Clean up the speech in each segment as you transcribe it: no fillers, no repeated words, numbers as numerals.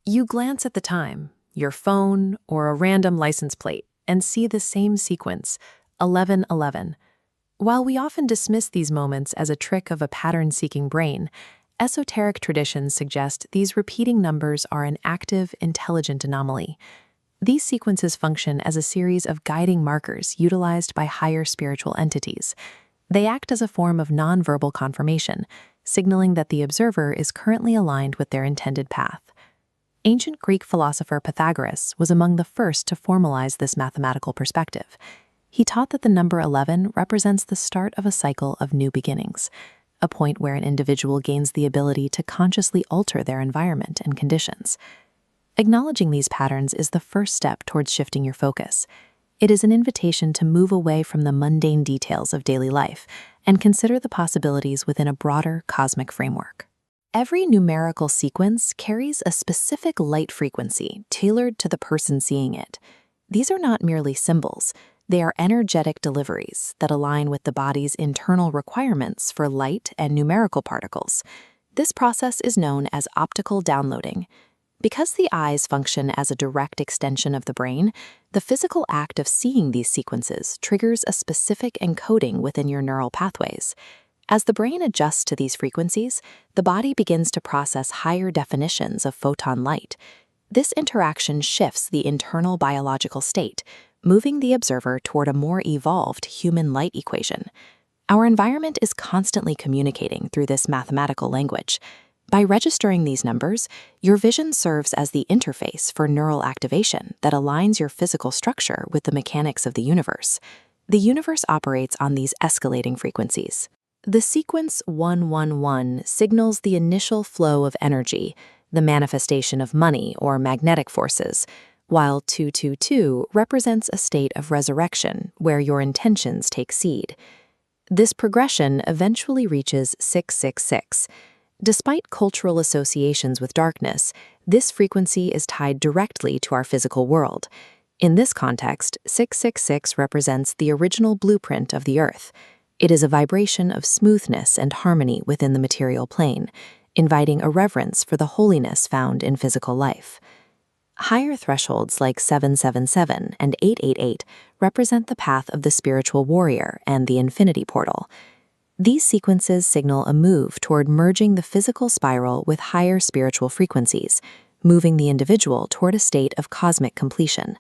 You glance at the time, your phone, or a random license plate, and see the same sequence, 1111. While we often dismiss these moments as a trick of a pattern-seeking brain, esoteric traditions suggest these repeating numbers are an active, intelligent anomaly. These sequences function as a series of guiding markers utilized by higher spiritual entities. They act as a form of nonverbal confirmation, signaling that the observer is currently aligned with their intended path. Ancient Greek philosopher Pythagoras was among the first to formalize this mathematical perspective. He taught that the number 11 represents the start of a cycle of new beginnings, a point where an individual gains the ability to consciously alter their environment and conditions. Acknowledging these patterns is the first step towards shifting your focus. It is an invitation to move away from the mundane details of daily life and consider the possibilities within a broader cosmic framework. Every numerical sequence carries a specific light frequency tailored to the person seeing it. These are not merely symbols. They are energetic deliveries that align with the body's internal requirements for light and numerical particles. This process is known as optical downloading. Because the eyes function as a direct extension of the brain, the physical act of seeing these sequences triggers a specific encoding within your neural pathways. As the brain adjusts to these frequencies, the body begins to process higher definitions of photon light. This interaction shifts the internal biological state, moving the observer toward a more evolved human light equation. Our environment is constantly communicating through this mathematical language. By registering these numbers, your vision serves as the interface for neural activation that aligns your physical structure with the mechanics of the universe. The universe operates on these escalating frequencies. The sequence 111 signals the initial flow of energy, the manifestation of money or magnetic forces, while 222 represents a state of resurrection where your intentions take seed. This progression eventually reaches 666. Despite cultural associations with darkness, this frequency is tied directly to our physical world. In this context, 666 represents the original blueprint of the Earth. It is a vibration of smoothness and harmony within the material plane, inviting a reverence for the holiness found in physical life. Higher thresholds like 777 and 888 represent the path of the spiritual warrior and the infinity portal. These sequences signal a move toward merging the physical spiral with higher spiritual frequencies, moving the individual toward a state of cosmic completion.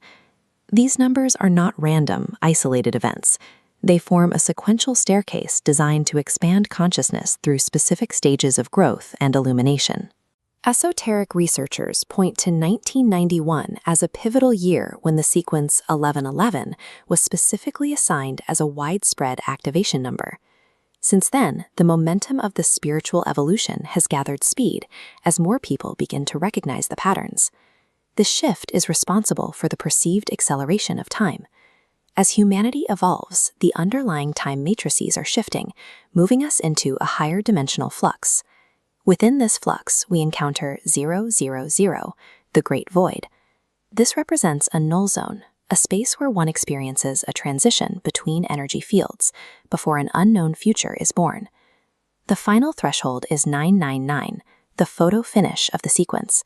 These numbers are not random, isolated events. They form a sequential staircase designed to expand consciousness through specific stages of growth and illumination. Esoteric researchers point to 1991 as a pivotal year when the sequence 1111 was specifically assigned as a widespread activation number. Since then, the momentum of the spiritual evolution has gathered speed as more people begin to recognize the patterns. This shift is responsible for the perceived acceleration of time. As humanity evolves, the underlying time matrices are shifting, moving us into a higher dimensional flux. Within this flux, we encounter 000, the Great Void. This represents a null zone, a space where one experiences a transition between energy fields before an unknown future is born. The final threshold is 999, the photo finish of the sequence.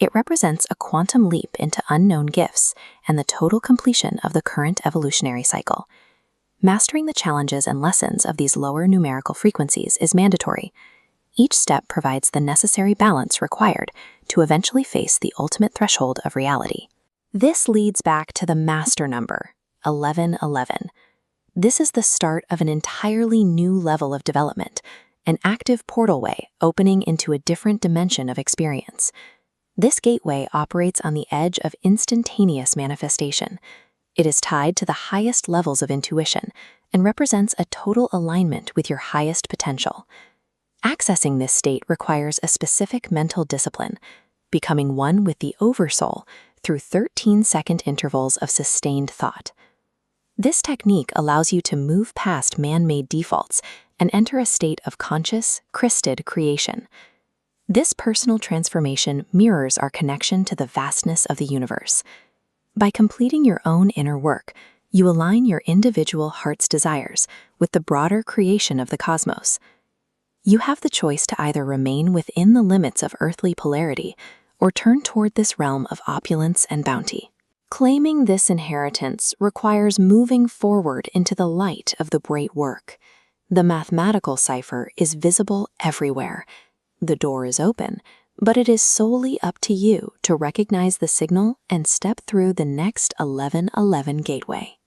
It represents a quantum leap into unknown gifts and the total completion of the current evolutionary cycle. Mastering the challenges and lessons of these lower numerical frequencies is mandatory. Each step provides the necessary balance required to eventually face the ultimate threshold of reality. This leads back to the master number, 1111. This is the start of an entirely new level of development, an active portalway opening into a different dimension of experience. This gateway operates on the edge of instantaneous manifestation. It is tied to the highest levels of intuition and represents a total alignment with your highest potential. Accessing this state requires a specific mental discipline, becoming one with the oversoul through 13-second intervals of sustained thought. This technique allows you to move past man-made defaults and enter a state of conscious, crysted creation. This personal transformation mirrors our connection to the vastness of the universe. By completing your own inner work, you align your individual heart's desires with the broader creation of the cosmos. You have the choice to either remain within the limits of earthly polarity or turn toward this realm of opulence and bounty. Claiming this inheritance requires moving forward into the light of the great work. The mathematical cipher is visible everywhere. The door is open, but it is solely up to you to recognize the signal and step through the next 1111 gateway.